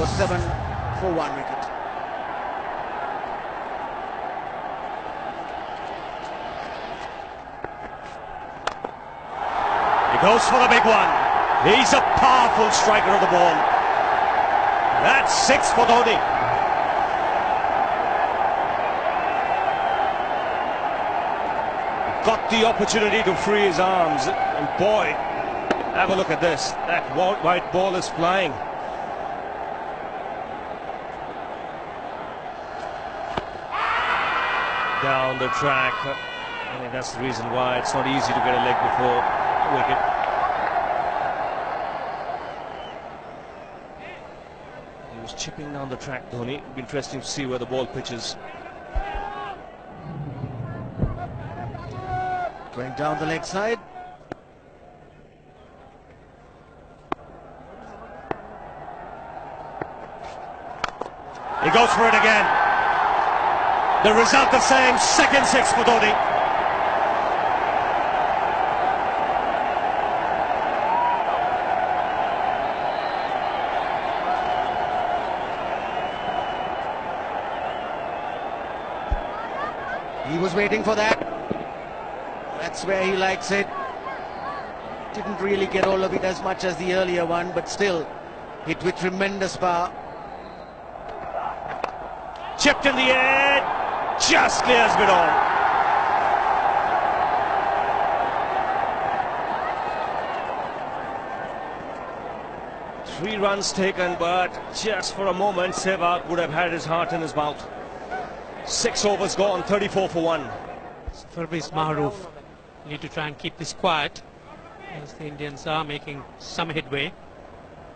score 7 for 1 wicket. He goes for the big one. He's a powerful striker of the ball. That's 6 for Dhoni. Got the opportunity to free his arms, and boy, have a look at this. That white ball is flying. Down the track. I think that's the reason why it's not easy to get a leg before wicket. He was chipping down the track, Dhoni. It'll be interesting to see where the ball pitches. Going down the leg side. He goes for it again. The result the same, second 6 for Dhoni. He was waiting for that. That's where he likes it. Didn't really get all of it as much as the earlier one, but still hit with tremendous power. Chipped in the air, just clears it all. Three runs taken, but just for a moment Sehwag would have had his heart in his mouth. 6 overs gone, 34 for 1. Fabrice Maharouf need to try and keep this quiet as the Indians are making some headway.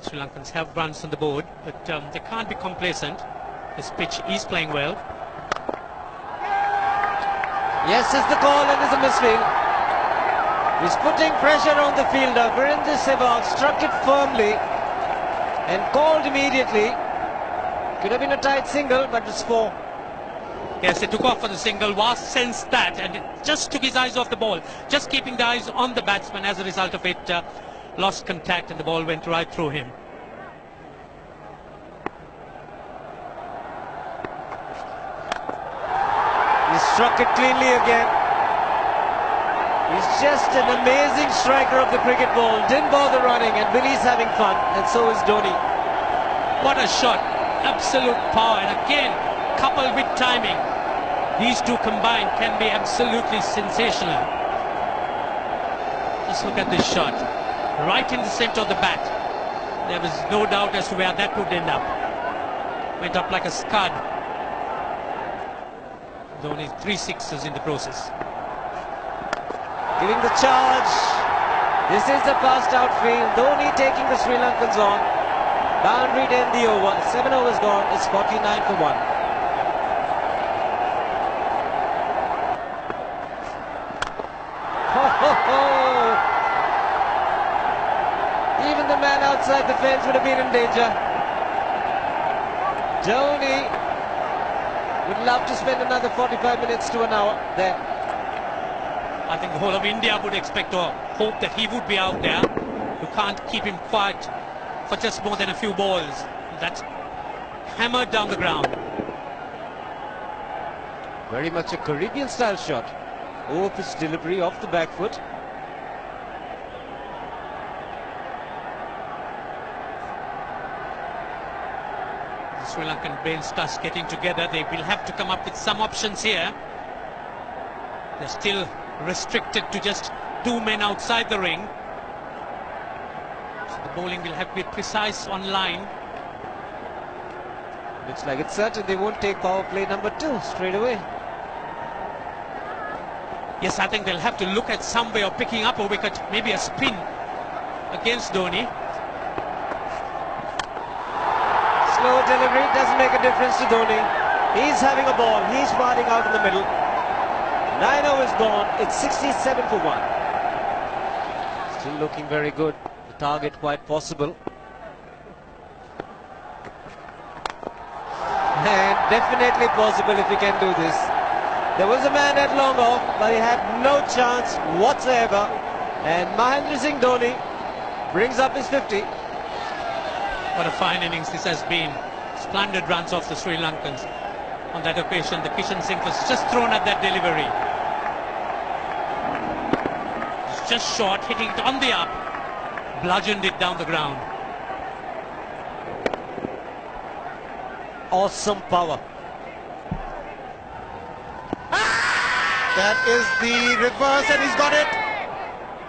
Sri Lankans have runs on the board, but they can't be complacent. This pitch is playing well. Yes is the call, and is a misfield. He's putting pressure on the fielder. Virendra Sehwag struck it firmly and called immediately. Could have been a tight single, but it's 4. Yes, he took off for the single, was sensed that, and it just took his eyes off the ball. Just keeping the eyes on the batsman. As a result of it, lost contact and the ball went right through him. He struck it cleanly again. He's just an amazing striker of the cricket ball. Didn't bother running, and Billy's having fun, and so is Dhoni. What a shot. Absolute power, and again, coupled with timing, these two combined can be absolutely sensational. Just look at this shot, right in the center of the bat. There was no doubt as to where that would end up. Went up like a scud. Dhoni 3 sixes in the process. Giving the charge. This is the passed out field. Dhoni taking the Sri Lankans on. Boundary to end the over. 7 overs gone. It's 49 for 1. Even the man outside the fence would have been in danger. Dhoni would love to spend another 45 minutes to an hour there. I think the whole of India would expect or hope that he would be out there. You can't keep him quiet for just more than a few balls. That's hammered down the ground. Very much a Caribbean style shot. Over pitch delivery off the back foot. The Sri Lankan brain starts getting together. They will have to come up with some options here. They're still restricted to just 2 men outside the ring. So the bowling will have to be precise on line. Looks like it's certain they won't take power play number 2 straight away. Yes, I think they'll have to look at some way of picking up a wicket, maybe a spin against Dhoni. Slow delivery doesn't make a difference to Dhoni. He's having a ball. He's batting out in the middle. 9 overs gone. It's 67 for 1. Still looking very good. The target quite possible. And definitely possible if he can do this. There was a man at long off, but he had no chance whatsoever. And Mahendra Singh Dhoni brings up his 50. What a fine innings this has been. Splendid runs off the Sri Lankans. On that occasion, the Kishan Singh was just thrown at that delivery. It's just short, hitting it on the up. Bludgeoned it down the ground. Awesome power. That is the reverse, and he's got it.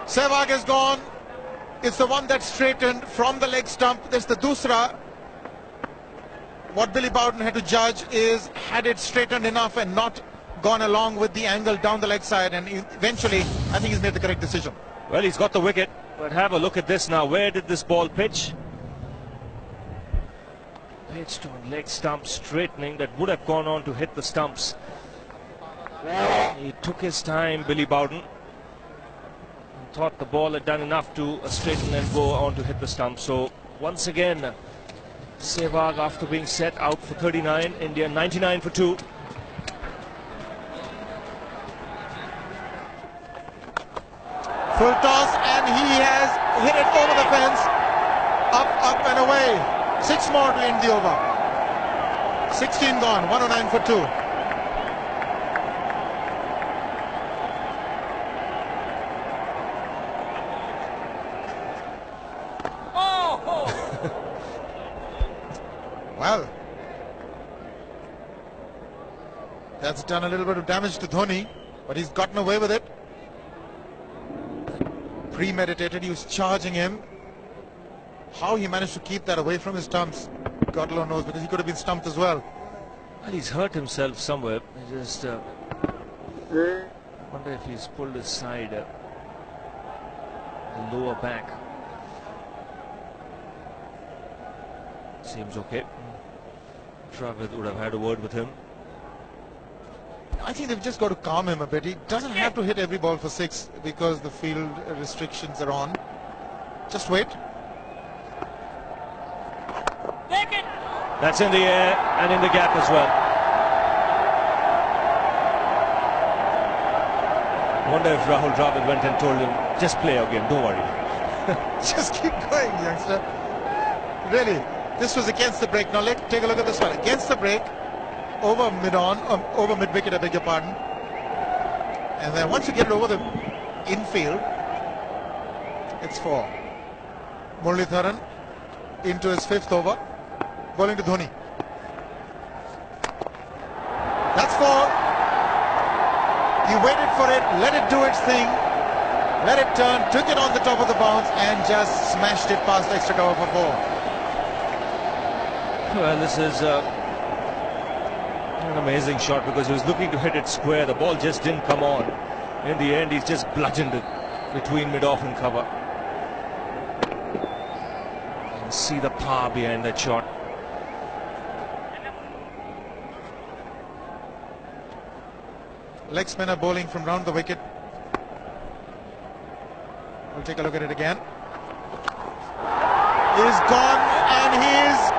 Sehwag is gone. It's the one that's straightened from the leg stump. That's the dusra. What Billy Bowden had to judge is, had it straightened enough and not gone along with the angle down the leg side, and eventually I think he's made the correct decision. Well, he's got the wicket, but have a look at this now. Where did this ball pitch? Pitched on leg stump, straightening. That would have gone on to hit the stumps. He took his time, Billy Bowden, and thought the ball had done enough to straighten and go on to hit the stump. So once again, Sehwag, after being set, out for 39. India 99 for 2. Full toss, and he has hit it over the fence. Up and away. 6 more to end the over. 16 gone, 109 for 2. Well, that's done a little bit of damage to Dhoni, but he's gotten away with it. Premeditated, he was charging him. How he managed to keep that away from his stumps, God alone knows, because he could have been stumped as well. Well, he's hurt himself somewhere. I just wonder if he's pulled his side, the lower back. Seems okay. Travis would have had a word with him. I think they've just got to calm him a bit. He doesn't have to hit every ball for 6 because the field restrictions are on. Just wait. That's in the air and in the gap as well. Wonder if Rahul Dravid went and told him, just play your game, don't worry. Just keep going, youngster. Really, this was against the break. Now take a look at this one. Against the break, over mid-wicket, I beg your pardon. And then once you get it over the infield, it's 4. Muralitharan into his 5th over, bowling to Dhoni. That's 4. He waited for it, let it do its thing, let it turn, took it on the top of the bounce and just smashed it past extra cover for 4. Well, this is an amazing shot because he was looking to hit it square. The ball just didn't come on. In the end, he's just bludgeoned it between mid-off and cover. You can see the power behind that shot. Leg spinner bowling from round the wicket. We'll take a look at it again. He's gone and he's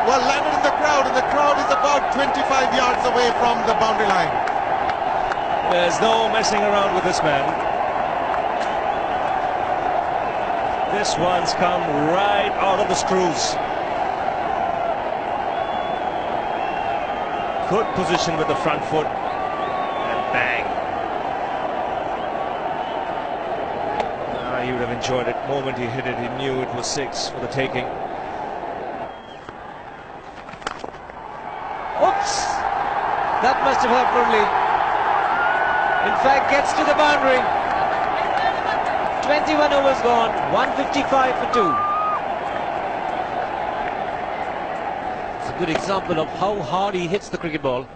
well landed in the crowd, and the crowd is about 25 yards away from the boundary line. There's no messing around with this man. This one's come right out of the screws. Good position with the front foot. Bang. He would have enjoyed it. The moment he hit it, he knew it was 6 for the taking. Oops! That must have hurt Murli. In fact, gets to the boundary. 21 overs gone, 155 for 2. It's a good example of how hard he hits the cricket ball.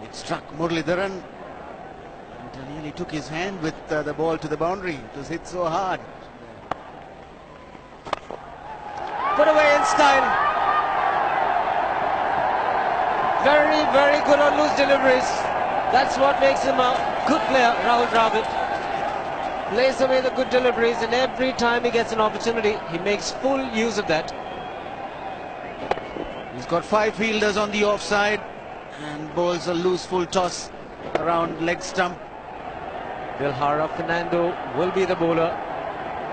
It struck Muralitharan and nearly took his hand with the ball to the boundary. It was hit so hard. Put away in style. Very, very good on loose deliveries. That's what makes him a good player, Rahul Dravid. Plays away the good deliveries, and every time he gets an opportunity, he makes full use of that. He's got 5 fielders on the offside and bowls a loose full toss around leg stump. Dilhara Fernando will be the bowler.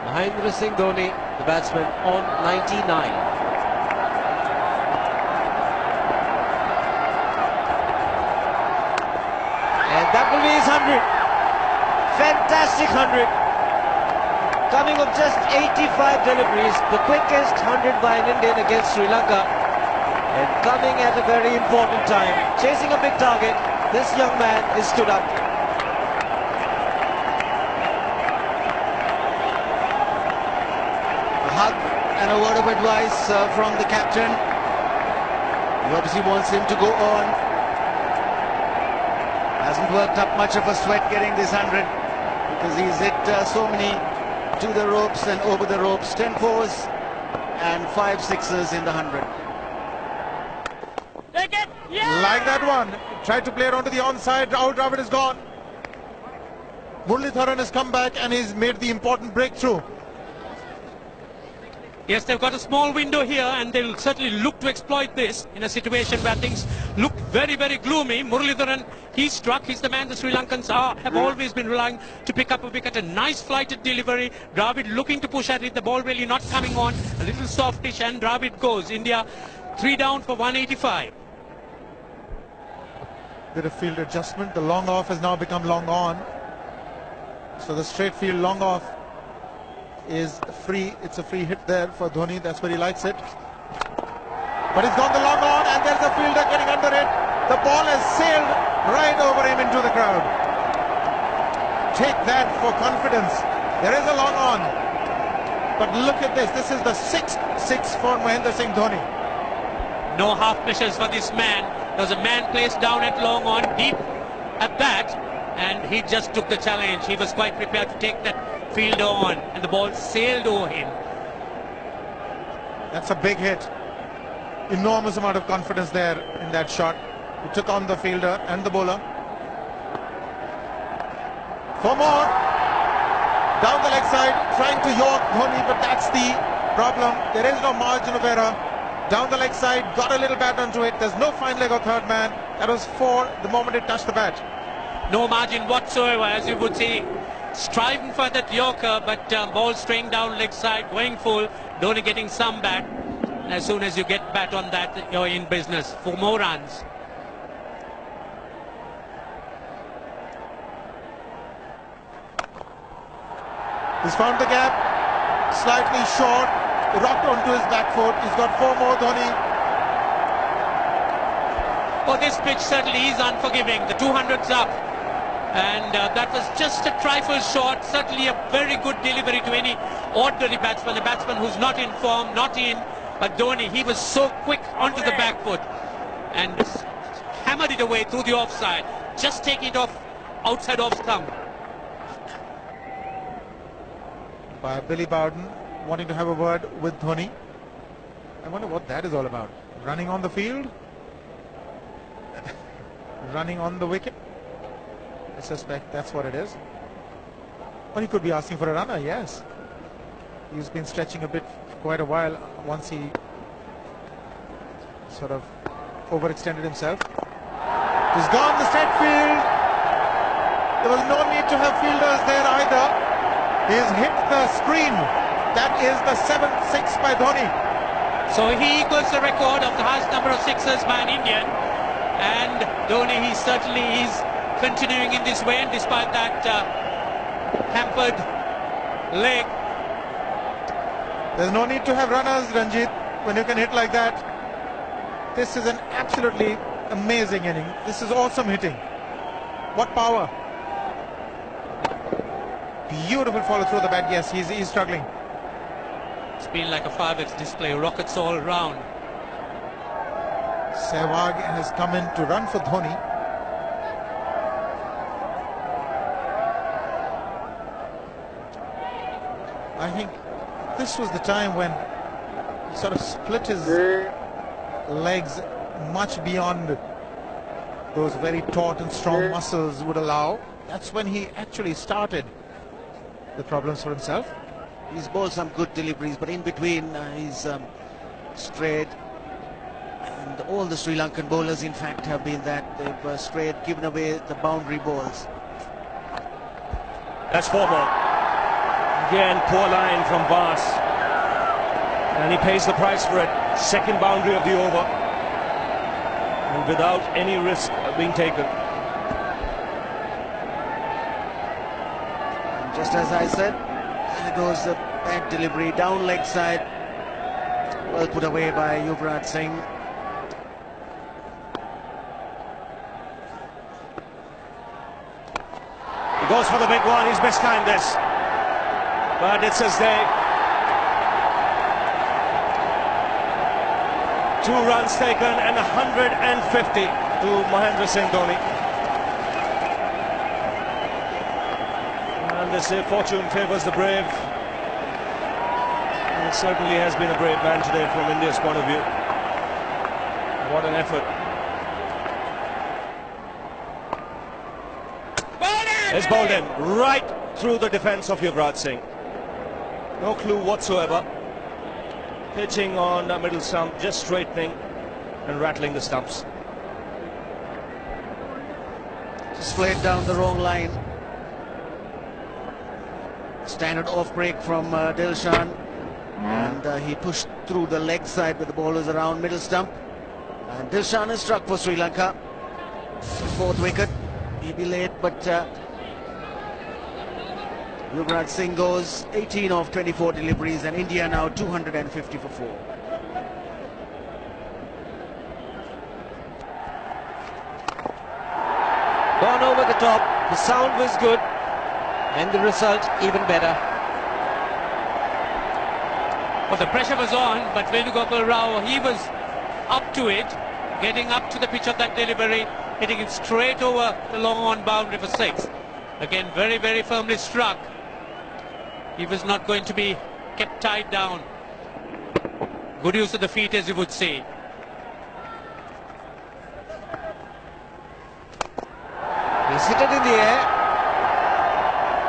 Mahendra Singh Dhoni, the batsman, on 99. And that will be his 100. Fantastic 100. Coming of just 85 deliveries, the quickest 100 by an Indian against Sri Lanka. And coming at a very important time. Chasing a big target, this young man is stood up. A hug and a word of advice from the captain. He obviously wants him to go on. Hasn't worked up much of a sweat getting this 100 because he's hit so many to the ropes and over the ropes. 10 fours and 5 sixes in the 100. Like that one. Tried to play around to the onside. Out Dravid is gone. Muralitharan has come back and he's made the important breakthrough. Yes, they've got a small window here and they'll certainly look to exploit this in a situation where things look very, very gloomy. Muralitharan, he struck. He's the man the Sri Lankans have always been relying to pick up a wicket. A nice flighted delivery. Dravid looking to push at it. The ball really not coming on. A little softish and Dravid goes. India 3 down for 185. Bit of field adjustment. The long off has now become long on. So the straight field long off is free. It's a free hit there for Dhoni. That's where he likes it. But he's gone the long on and there's a fielder getting under it. The ball has sailed right over him into the crowd. Take that for confidence. There is a long on. But look at this. This is the 6th 6 for Mahendra Singh Dhoni. No half measures for this man. There was a man placed down at long on, deep at that, and he just took the challenge. He was quite prepared to take that fielder on, and the ball sailed over him. That's a big hit. Enormous amount of confidence there in that shot. He took on the fielder and the bowler. 4 more. Down the leg side, trying to york Dhoni, but that's the problem. There is no margin of error. Down the leg side, got a little bat onto it. There's no fine leg or third man. That was 4 the moment it touched the bat. No margin whatsoever, as you would see. Striving for that yorker, but ball straying down leg side, going full. Dhoni getting some bat. As soon as you get bat on that, you're in business for more runs. He's found the gap. Slightly short. Rocked onto his back foot. He's got 4 more, Dhoni. Oh, this pitch certainly is unforgiving. The 200's up. And that was just a trifle short. Certainly a very good delivery to any ordinary batsman. A batsman who's not in form, not in. But Dhoni, he was so quick onto the back foot. And hammered it away through the offside. Just taking it off outside off stump. By Billy Bowden, wanting to have a word with Dhoni. I wonder what that is all about. Running on the field? Running on the wicket? I suspect that's what it is. Or he could be asking for a runner, yes. He's been stretching a bit for quite a while once he sort of overextended himself. He's gone the straight field. There was no need to have fielders there either. He's hit the screen. That is the 7th 6 by Dhoni. So he equals the record of the highest number of sixes by an Indian. And Dhoni, he certainly is continuing in this way, and despite that hampered leg. There's no need to have runners, Ranjit, when you can hit like that. This is an absolutely amazing inning. This is awesome hitting. What power. Beautiful follow through the bat. Yes, he's struggling. It's been like a fireworks display, rockets all round. Sehwag has come in to run for Dhoni. I think this was the time when he sort of split his legs much beyond those very taut and strong muscles would allow. That's when he actually started the problems for himself. He's bowled some good deliveries, but in between he's strayed. And all the Sri Lankan bowlers, in fact, have been that. They've strayed, given away the boundary balls. That's 4 more. Again, poor line from Bas. And he pays the price for it. Second boundary of the over. And without any risk being taken. Just as I said, there goes the bad delivery down leg side. Well put away by Yuvraj Singh. He goes for the big one. He's mistimed this. But it's his day. 2 runs taken and 150 to Mahendra Singh Dhoni. And they say fortune favours the brave. And it certainly has been a brave man today from India's point of view. What an effort. It's bowled in right through the defence of Yuvraj Singh. No clue whatsoever. Pitching on the middle stump, just straightening and rattling the stumps. Just played down the wrong line. Standard off break from Dilshan. And he pushed through the leg side with the bowlers around middle stump. And Dilshan is struck for Sri Lanka. 4th wicket. He'll be late, but Yuvraj Singh goes 18 of 24 deliveries, and India now 250 for 4. Gone over the top. The sound was good, and the result even better. Well, the pressure was on, but Venugopal Rao, he was up to it, getting up to the pitch of that delivery, hitting it straight over the long on boundary for 6. Again, very, very firmly struck. He was not going to be kept tied down. Good use of the feet, as you would say. He's hit it in the air.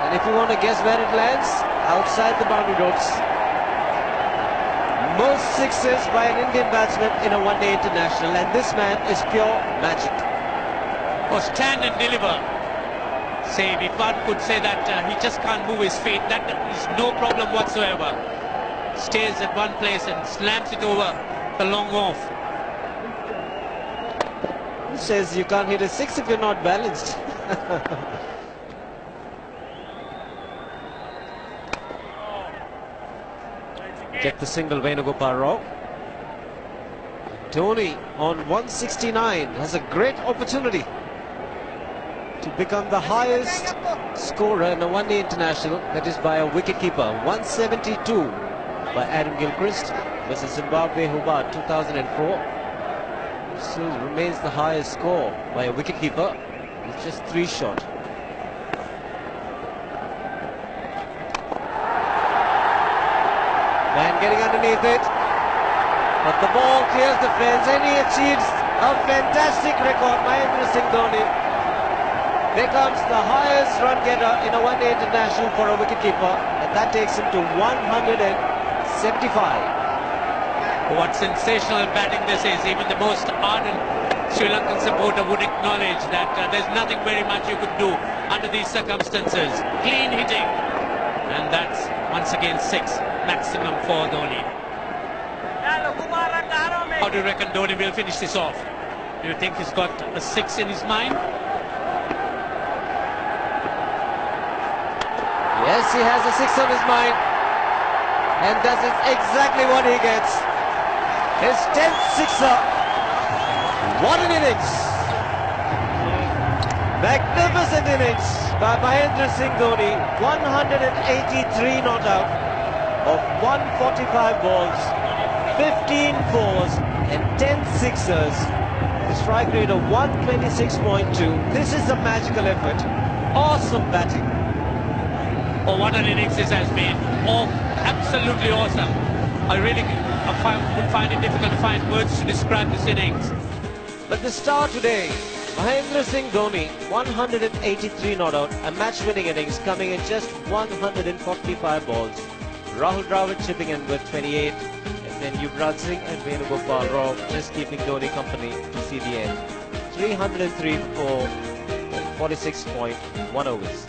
And if you want to guess where it lands, outside the boundary ropes. Most sixes by an Indian batsman in a one-day international, and this man is pure magic. Oh, stand and deliver. Say, if one could say that he just can't move his feet, that is no problem whatsoever. Stays at one place and slams it over the long off. Who says you can't hit a 6 if you're not balanced? Check the single, Venugopal Rao. Dhoni on 169 has a great opportunity to become the highest scorer in a one-day international, that is by a wicketkeeper. 172 by Adam Gilchrist versus Zimbabwe Hobart 2004. Still remains the highest score by a wicketkeeper. It's just 3 short. Man getting underneath it, but the ball clears the fence and he achieves a fantastic record. Mahendra Singh Dhoni becomes the highest run getter in a one-day international for a wicketkeeper, and that takes him to 175. What sensational batting this is. Even the most ardent Sri Lankan supporter would acknowledge that there's nothing very much you could do under these circumstances. Clean hitting, and that's once again 6 maximum for Dhoni. How do you reckon Dhoni will finish this off? Do you think he's got a 6 in his mind? Yes, he has a 6 on his mind, and that is exactly what he gets. His 10th sixer. What an innings! Magnificent innings by Mahendra Singh Dhoni. 183 not out of 145 balls, 15 fours and 10 sixers. The strike rate of 126.2. This is a magical effort. Awesome batting. Oh, what an innings this has been. Oh, absolutely awesome. I really would find it difficult to find words to describe this innings. But the star today, Mahendra Singh Dhoni, 183 not out, a match-winning innings coming in just 145 balls. Rahul Dravid chipping in with 28, and then Yuvraj Singh and Venugopal Rao just keeping Dhoni company to see the end. 303 for 46.1 overs.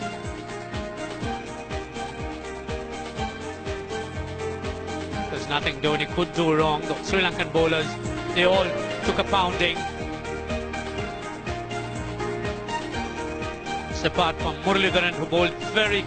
There's nothing Dhoni could do wrong. The Sri Lankan bowlers, they all took a pounding. Apart from Muralidharan, who bowled very